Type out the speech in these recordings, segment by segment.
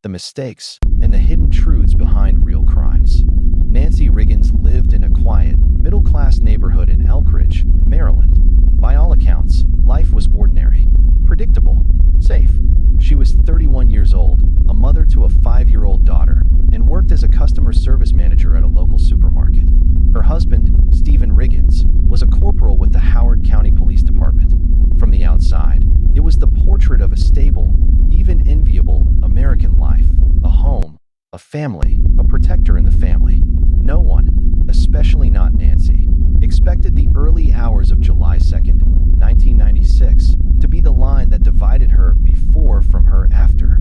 the mistakes, and the hidden truths behind real crimes. Nancy Riggins lived in a quiet, middle-class neighborhood in Elkridge, Maryland. By all accounts, life was ordinary, predictable, safe. She was 31 years old, a mother to a 5-year-old daughter, and worked as a customer service manager at a local supermarket. Her husband, Stephen Riggins, was a corporal with the Howard County Police Department. From the outside, it was the portrait of a stable, even enviable, American life, a home, a family, a protector in the family. No one, especially not Nancy, expected the early hours of July 2nd, 1996, to be the line that divided her before from her after.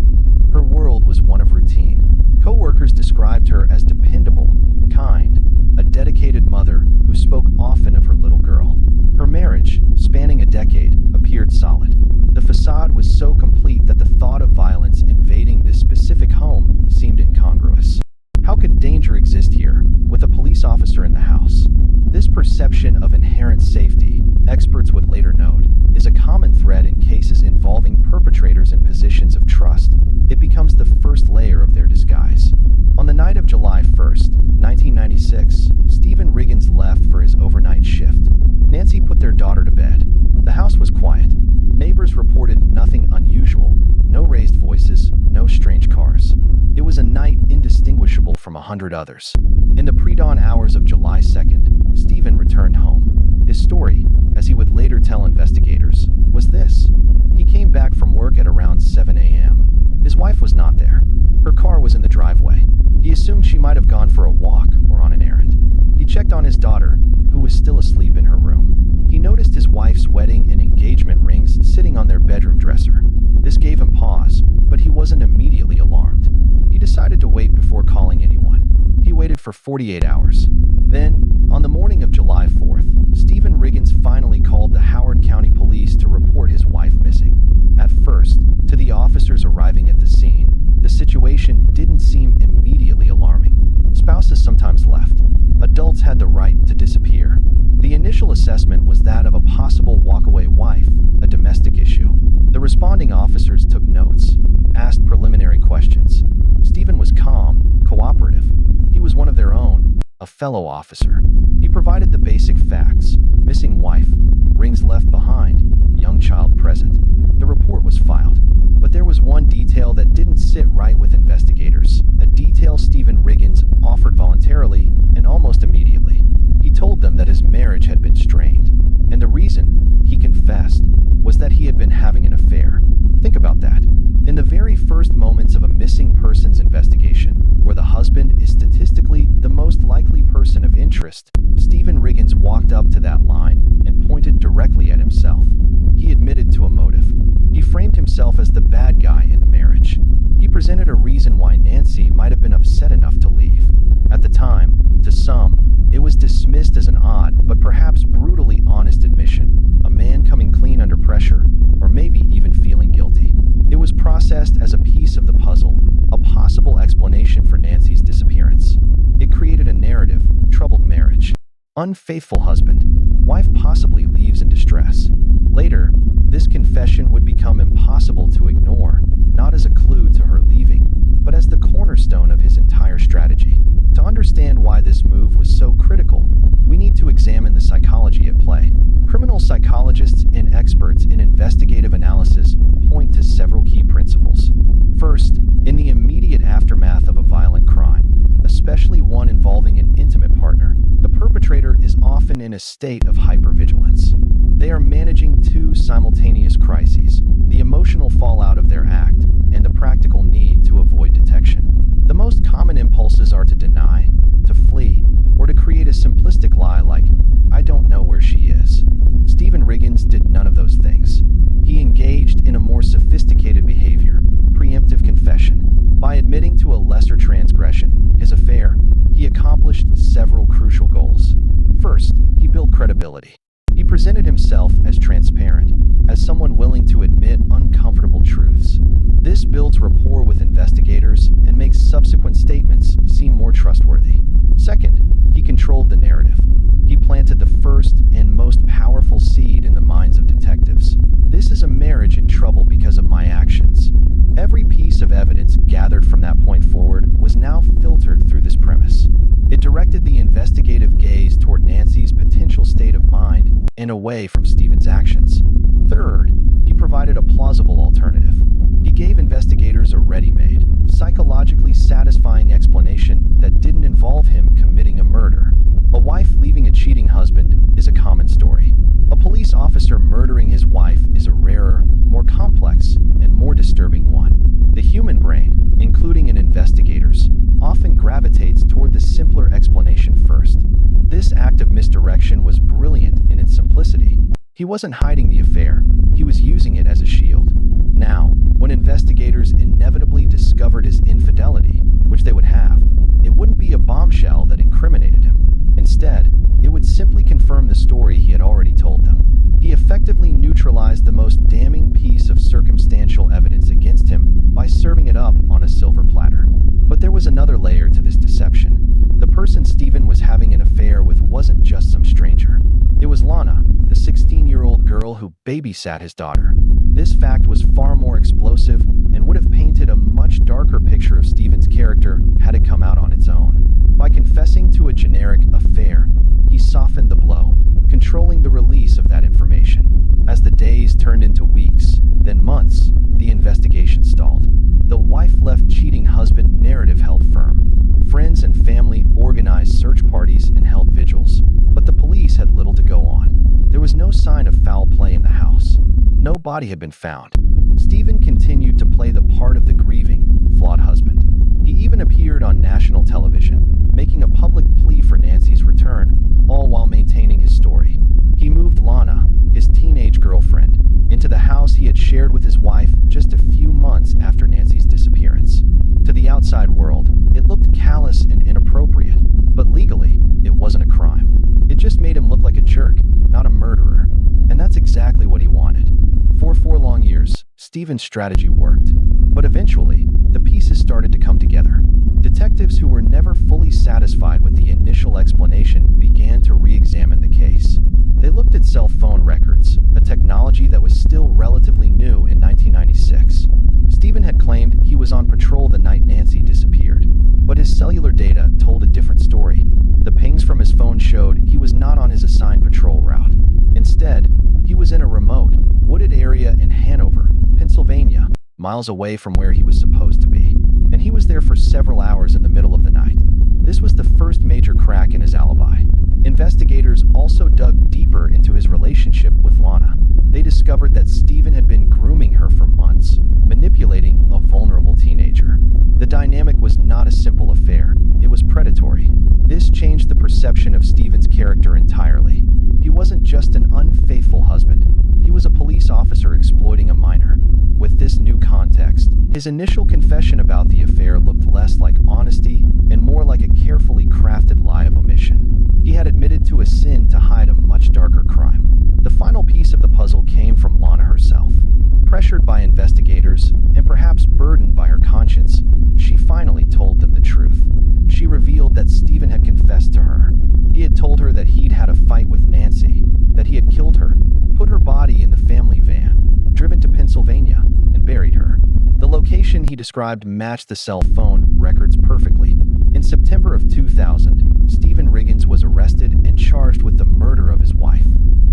Her world was one of routine. Co-workers described her as dependable, kind, a dedicated mother who spoke often of her little girl. Her marriage, spanning a decade, appeared solid. The facade was so complete that the thought of violence invading this specific home seemed incongruous. How could danger exist here, with a police officer in the house? This perception of inherent safety, experts would later note, is a common thread in cases involving perpetrators in positions of trust. It becomes the first layer of their disguise. On the night of July 1st, 1996, Stephen Riggins left for his overnight shift. Nancy put their daughter to bed. The house was quiet. Neighbors reported nothing unusual, no raised voices, no strange cars. It was a night indistinguishable from 100 others. In the pre-dawn hours of July 2nd, Stephen returned home. His story, as he would later tell investigators, was this. He came back from work at around 7 a.m. His wife was not there. Her car was in the driveway. He assumed she might have gone for a walk or on an errand. He checked on his daughter, who was still asleep in her room. He noticed his wife's wedding and engagement rings sitting on their bedroom dresser. This gave him pause, but he wasn't immediately alarmed. He decided to wait before calling anyone. He waited for 48 hours. Then, on the morning of July 4th, Stephen Riggins finally called the Howard County Police to report his wife missing. At first, to the officers arriving at the scene, the situation didn't seem immediately alarming. Spouses sometimes left. Adults had the right to disappear. The initial assessment was that of a possible walkaway wife, a domestic issue. The responding officers took notes, asked preliminary questions. Stephen was calm, cooperative. He was one of their own, a fellow officer. He provided the basic facts: missing wife, rings left behind, young child present. The report was filed. But there was one detail that didn't sit right with investigators, a detail Stephen Riggins offered voluntarily and almost immediately. He told them that his marriage had been strained, and the reason, he confessed, was that he had been having an affair. Think about that. In the very first moments of a missing persons investigation, where the husband is statistically the most likely person of interest, Stephen Riggins walked up to that line and pointed directly at himself. He admitted to a motive. He framed himself as the bad guy in the marriage. He presented a reason why Nancy might have been upset enough to leave. At the time, to some, it was dismissed as an odd but perhaps brutally honest admission, a man coming clean under pressure, or maybe even feeling guilty. It was processed as a piece of the puzzle, a possible explanation for Nancy's disappearance. It created a narrative: troubled marriage, unfaithful husband, wife possibly leaves in distress. Later, this confession would become impossible to ignore, not as a clue to her leaving, but as the cornerstone of his entire strategy. To understand why this move was so critical, we need to examine the psychology at play. Criminal psychologists and experts in investigative analysis point to several key principles. First, in the immediate aftermath of a violent crime, especially one involving an intimate partner, the perpetrator is often in a state of hypervigilance. They are managing two simultaneous crises: the emotional fallout of their act and the practical need to avoid detection. The most common impulses are to deny, to flee, or to create a simplistic lie like, "I don't know where she is." Stephen Riggins did none of those things. He engaged in a more sophisticated behavior, preemptive confession. By admitting to a lesser transgression, his affair, he accomplished several crucial goals. First, he built credibility. He presented himself as transparent, as someone willing to admit uncomfortable truths. This builds rapport with investigators and makes subsequent statements seem more trustworthy. Second, he controlled the narrative. He planted the first and most powerful seed in the minds of detectives. This is a marriage in trouble because of my actions. Every piece of evidence gathered from away from Stephen's actions. Third, he provided a plausible alternative. He gave investigators a ready-made, psychologically satisfying explanation that didn't involve him committing a murder. A wife leaving a cheating husband is a common story. A police officer murdering his wife is a rarer, more complex, and more disturbing one. The human brain, including an investigator's, often gravitates toward the simpler explanation first. This act of misdirection was brilliant in its simplicity. He wasn't hiding the affair, he was using it as a shield. Now, when investigators inevitably discovered his infidelity, which they would have, it wouldn't be a bombshell that incriminated him. Instead, it would simply confirm the story he had already told them. He effectively neutralized the most damning piece of circumstantial evidence against him by serving it up on a silver platter. But there was another layer to this deception. The person Stephen was having an affair with wasn't just some stranger. It was Lana, the 16-year-old girl who babysat his daughter. This fact was far more explosive and would have painted a much darker picture of Stephen's character had it come out on its own. By confessing to a generic affair, he softened the blow, controlling the release of that information. As the days turned into weeks, then months, the investigation stalled. The wife-left cheating husband narrative held firm. Friends and family organized search parties and held vigils, but the police had little to go on. There was no sign of foul play in the house. No body had been found. Stephen continued to play the part of the grieving, flawed husband. He even appeared on national television, making a public plea for Nancy's return, all while maintaining his story. He moved Lana, his teenage girlfriend, into the house he had shared with his wife just a few months after Nancy's disappearance. To the outside world, it looked callous and inappropriate, but legally, it wasn't a crime. It just made him look like a jerk, not a murderer. And that's exactly what he wanted. For 4 long years, Stephen's strategy worked. But eventually, the pieces started to come together. Detectives who were never fully satisfied with the initial explanation began to re-examine the case. They looked at cell phone records, a technology that was still relatively new in 1996. Stephen had claimed he was on patrol the night Nancy disappeared, but his cellular data told a different story. The pings from his phone showed he was not on his assigned patrol route. Instead, he was in a remote, wooded area in Hanover, Pennsylvania, miles away from where he was supposed to be. And he was there for several hours in the middle of the night. This was the first major crack in his alibi. Investigators also dug deeper into his relationship with Lana. They discovered that Stephen had been grooming her for months, manipulating a vulnerable teenager. The dynamic was not a simple affair, it was predatory. This changed the perception of Stephen's character entirely. He wasn't just an unfaithful husband, he was a police officer exploiting a minor. With this new context, his initial confession about the affair looked less like honesty and more like a carefully crafted lie of omission. He had admitted to a sin to hide a much darker crime. The final piece of the puzzle came from Lana herself. Pressured by investigators, and perhaps burdened by her conscience, she finally told them the truth. She revealed that Stephen had confessed to her. He had told her that he'd had a fight with Nancy, that he had killed her, put her body in the family van, driven to Pennsylvania, and buried her. The location he described matched the cell phone records perfectly. In September of 2000, Stephen Riggins was arrested and charged with the murder of his wife.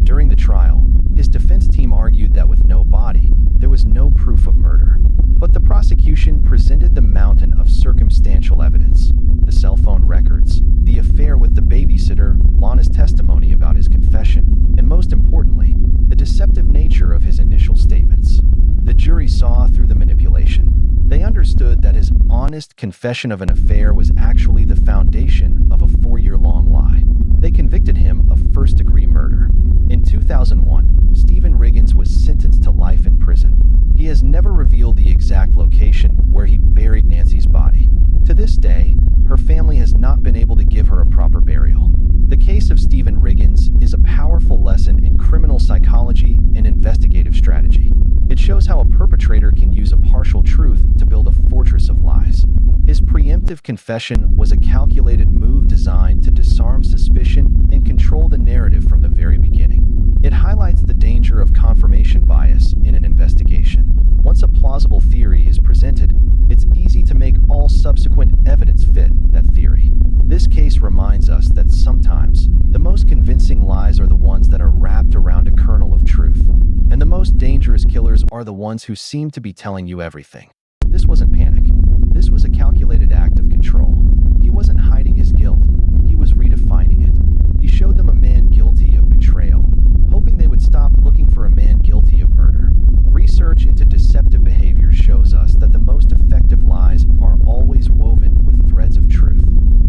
During the trial, his defense team argued that with no body, there was no proof of murder. But the prosecution presented the mountain of circumstantial evidence: the cell phone records, the affair with the babysitter, Lana's testimony about his confession, and most importantly, the deceptive nature of his initial statements. The jury saw through the manipulation. They understood that his honest confession of an affair was actually the foundation of a 4-year-long lie. They convicted him of first-degree murder. In 2001, Stephen Riggins was sentenced to life in prison. He has never revealed the exact location where he buried Nancy's body. To this day, her family has not been able to give her a proper burial. The case of Stephen Riggins is a powerful lesson in criminal psychology and investigative strategy. It shows how a perpetrator can use a partial truth to build a fortress of lies. His preemptive confession was a calculated move designed to disarm suspicion and control the narrative from the very beginning. It highlights the danger of confirmation bias in an investigation. Once a plausible theory is presented, it's easy to make all subsequent evidence fit that theory. This case reminds us that sometimes the most convincing lies are the ones that are wrapped around a current are the ones who seem to be telling you everything. This wasn't panic. This was a calculated act of control. He wasn't hiding his guilt. He was redefining it. He showed them a man guilty of betrayal, hoping they would stop looking for a man guilty of murder. Research into deceptive behavior shows us that the most effective lies are always woven with threads of truth.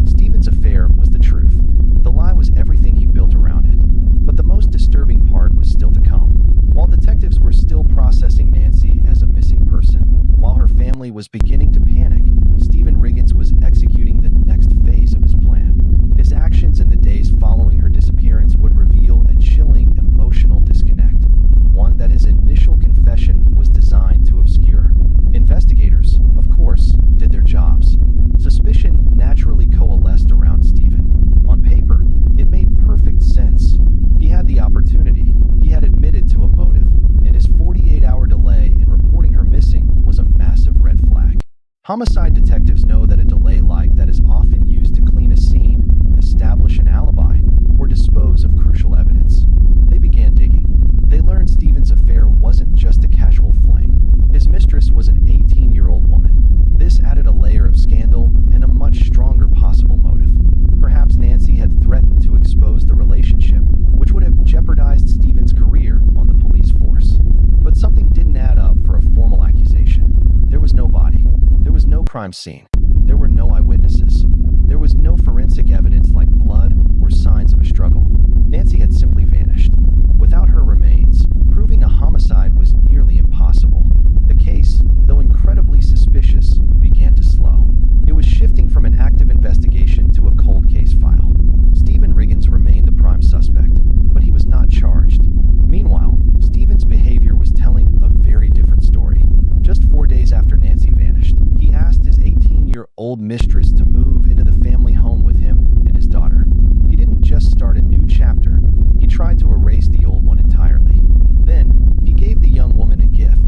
Stephen's affair was the truth. The lie was everything he built around it. But the most disturbing part was still to come. While detectives were still processing Nancy as a missing person, while her family was beginning to panic, Stephen Riggins was executing the next phase of his plan. His actions in the days following her disappearance would reveal a chilling emotional disconnect, one that his initial confession was designed to obscure. Investigators, of course, did their jobs. Suspicion naturally coalesced around Stephen. On paper, it made perfect sense. He had the opportunity, he had admitted to a motive, and his 48-hour delay in reporting her missing was a massive red flag. Homicide detectives know that a delay like that is often used to clean a scene, establish an alibi, or dispose of crucial evidence. They began digging. They learned Stephen's affair wasn't just a casual fling. His mistress was an 18-year-old woman. This added a layer of scandal and a much stronger possible motive. Perhaps Nancy had threatened to expose the relationship, which would have jeopardized Stephen's career on the police force. But something didn't add up for a formal accusation. There was no body. There was no crime scene. There were no eyewitnesses. There was no forensic evidence like blood or signs of a struggle. Nancy had simply vanished. Without her remains, proving a homicide was nearly impossible. The case, though incredibly suspicious, began to slow. It was shifting from an active investigation to a cold case file. Stephen Riggins remained the prime suspect, but he was not charged. Meanwhile, Stephen's behavior was telling a very different story. Just 4 days after Nancy vanished, he asked his 18-year-old mistress to move into the family home with him and his daughter. He didn't just start a new chapter, he tried to erase the old one entirely. Then, he gave the young woman a gift,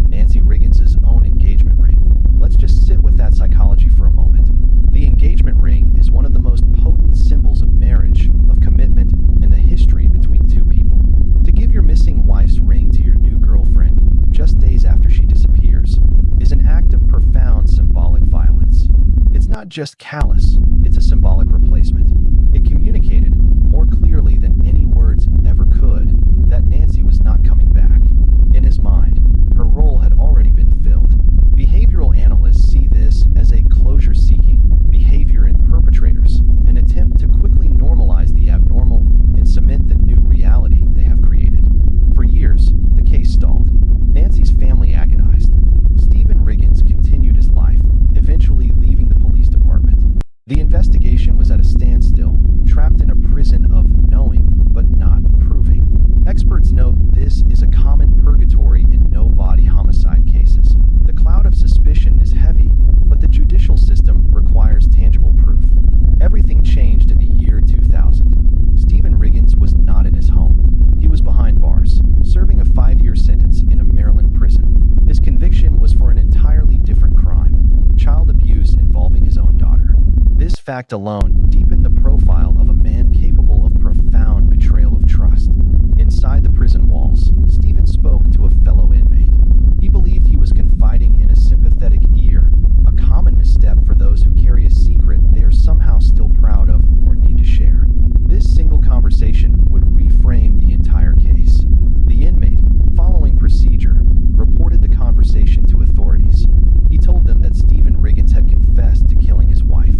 Nancy Riggins' own engagement ring. Let's just sit with that psychology for a moment. The engagement ring is one of the most potent symbols of marriage, of commitment, and the history between two people. To give your missing wife's ring to your new girlfriend, just days after she disappears, is an act of profound symbolic violence. It's not just callous, it's a symbolic replacement. It communicated, more clearly than any words ever could, that Nancy was not coming back. In his mind, her role had already been filled. Behavioral analysts see this as a closure-seeking behavior in perpetrators, an attempt to quickly normalize the abnormal and cement the new reality they have created. For years, the case stalled. Nancy's family agonized. Stephen Riggins continued his life, eventually leaving the police department. The investigation was at a standstill, trapped in a prison of knowing but not proving. Experts note this is a common purgatory in no-body homicide cases. The cloud of suspicion is heavy, but the judicial system requires tangible proof. Everything changed in the year 2000. Stephen Riggins was not in his home. He was behind bars, serving a 5-year sentence in a Maryland prison. His conviction was for an entirely different crime, child abuse involving his own daughter. This fact alone deepened the profile of a man capable of profound betrayal of trust. Inside the prison walls, Stephen spoke to a fellow inmate. He believed he was confiding in a sympathetic ear, a common misstep for those who carry a secret they are somehow still proud of or need to share. This single conversation would reframe the entire case. The inmate, following procedure, reported the conversation to authorities. He told them that Stephen Riggins had confessed to killing his wife.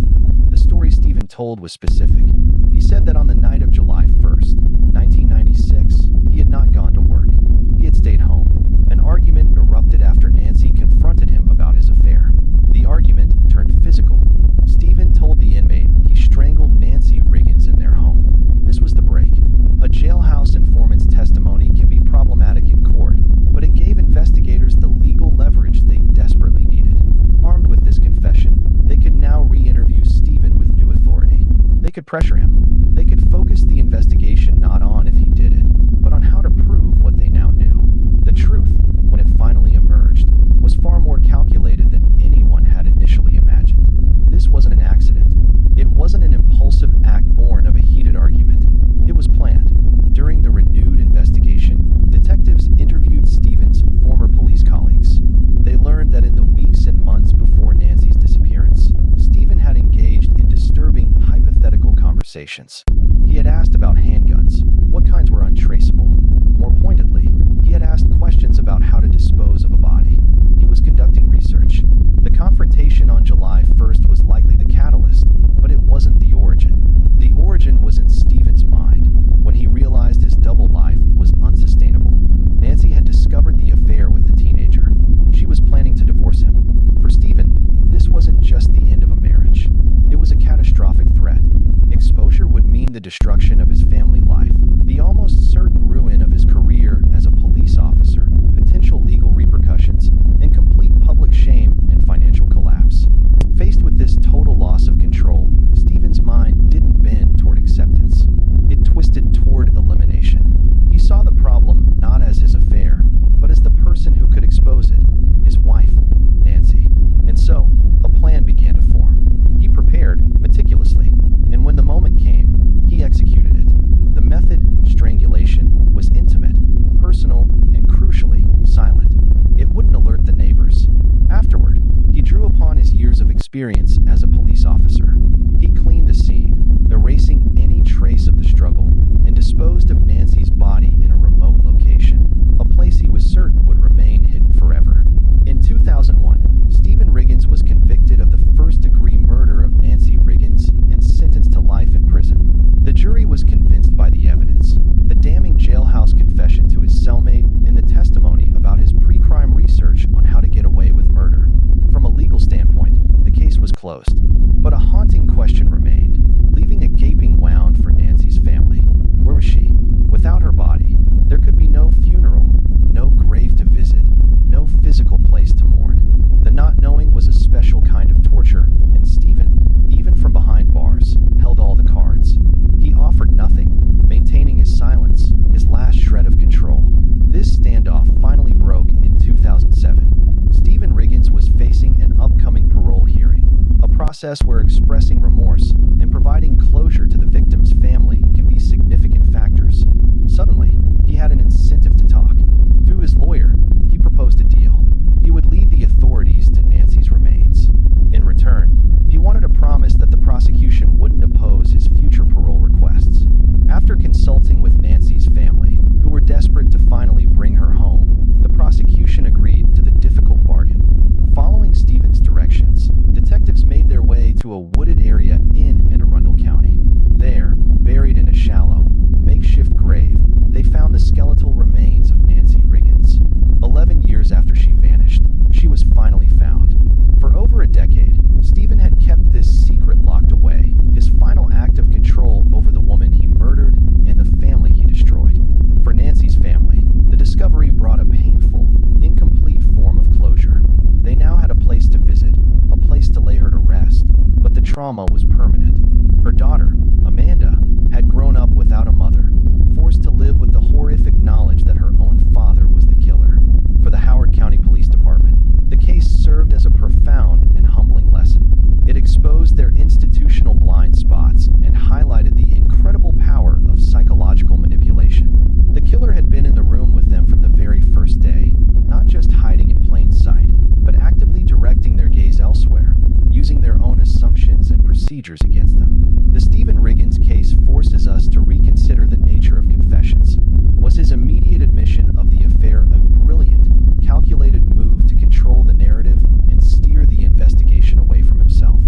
The story Stephen told was specific. He said that on the night of July 1st, 1996, he had not gone to work. He had stayed home. An argument erupted after Nancy confronted him about his affair. The argument turned physical. Stephen told the inmate he strangled Nancy Riggins in their home. This was the break. A jailhouse informant's testimony can be problematic in court, but it gave investigators the legal leverage they desperately needed. Armed with this confession, they could now re-interview Stephen with new authority. They could pressure him. They could focus the investigation not on if he did it, but on how to prove what they now knew. The truth, when it finally emerged, was far more calculated than anyone had initially imagined. This wasn't an accident. It wasn't an impulsive act born of a heated argument. It was planned. During the renewed investigation, detectives interviewed Stephen's former police conversations. He had asked about handguns, what kinds were untraceable. More pointedly, he had asked questions about how to dispose of a body. He was conducting research. The confrontation on July 1st was likely the catalyst, but it wasn't the origin. The origin was in Stephen's mind, when he realized his double life was unsustainable. Nancy had discovered the affair with the teenager. She was planning to divorce him. For Stephen, this wasn't just the end of a marriage. It was a catastrophic threat. Exposure would mean the destruction of his family life, the almost certain ruin of his career as a police officer, potential legal repercussions, and complete public shame and financial collapse. Faced with this total loss of control, Stephen's mind didn't bend toward acceptance. It twisted toward elimination. He saw the problem not as his affair, but as the person who could expose it, his wife, Nancy. And so, a plan began to form. He prepared meticulously, and when the moment came, he executed it. The method, strangulation, was intimate, personal, and crucially, silent. It wouldn't alert the neighbors. Afterward, he drew upon his years of experience as a police officer. He cleaned the scene, erasing any trace of the struggle, and disposed of Nancy's body in a remote location, a place he was certain would remain hidden forever. In 2001, Stephen Riggins was convicted of the first-degree murder of Nancy Riggins and sentenced to life in prison. The jury was convinced by the evidence, the damning jailhouse confession to his cellmate, and the testimony about his pre-crime research on how to get away with murder. From a legal standpoint, the case was closed, but a haunting question remained, leaving a gaping wound for Nancy's family. Where was she? Without her body, there could be no funeral, no grave to visit, no physical place to mourn. The not knowing was a special kind of torture, and Stephen, even from behind bars, held all the cards. He offered nothing, maintaining his silence, his last shred of control. This standoff finally broke in 2007. Stephen Riggins was facing an upcoming parole hearing, a process where expressing remorse and providing closure to the victim's family can be significant factors. Suddenly, he had an incentive to talk. Through his lawyer, he proposed a deal. He would lead the authorities to Nancy's remains. In return, he wanted a promise that the prosecution wouldn't oppose his future parole requests. After consulting with Nancy's family, who were desperate to finally bring her home, the prosecution agreed to the difficult bargain. Following Stephen's directions, detectives made their way to a wooded area in Anne Arundel County. There, buried in a shallow, makeshift grave, they found the skeletal remains of Nancy Riggins. 11 years after she vanished, she was finally found. For over a decade, Stephen had kept this secret locked away, his final act of control over the woman he murdered and the family he destroyed. For Nancy's family, the discovery brought a painful, incomplete form of closure. They now had a place to visit, a place to lay her to rest, but the trauma was permanent. Her daughter, Amanda, had grown up without a mother, forced to live with the horrific knowledge that her own father was the killer. For the Howard County Police Department, the case served as a profound and humbling lesson. It exposed their institutional blind spots and highlighted the incredible power of psychological manipulation. The killer had been in the room with them from the very first day, not just hiding in plain sight, but actively directing their gaze elsewhere, using their own assumptions and procedures against them. The Stephen Riggins case forces us to reconsider the nature of confessions. Was his immediate admission of the affair a brilliant, calculated move to control the narrative and steer the investigation away from himself?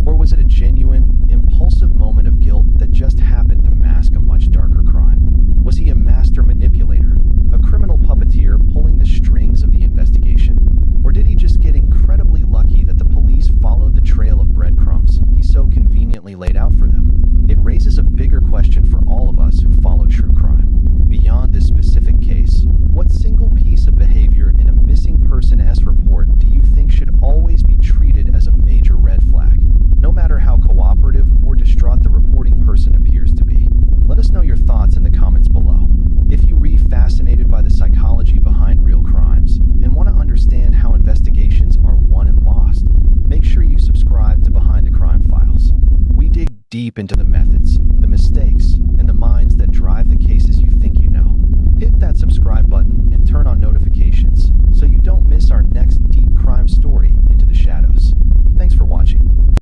Or was it a genuine, impulsive moment of guilt that just happened to mask a much darker crime? Was he a master manipulator, a criminal puppeteer pulling the strings of the investigation? Or did he just get incredibly lucky that the police followed the trail of breadcrumbs he so conveniently laid out for them? It raises a bigger question for all of us who follow true crime. Beyond this specific case, what single piece of behavior in a missing person-esque report do you think should always be treated as a major red flag, no matter how cooperative or distraught the reporting person appears to be? Let us know your thoughts in the comments below. If you are fascinated by the psychology behind real crimes and want to understand how investigations are won and lost, make sure you subscribe to Behind the Crime Files. We dig deep into the methods,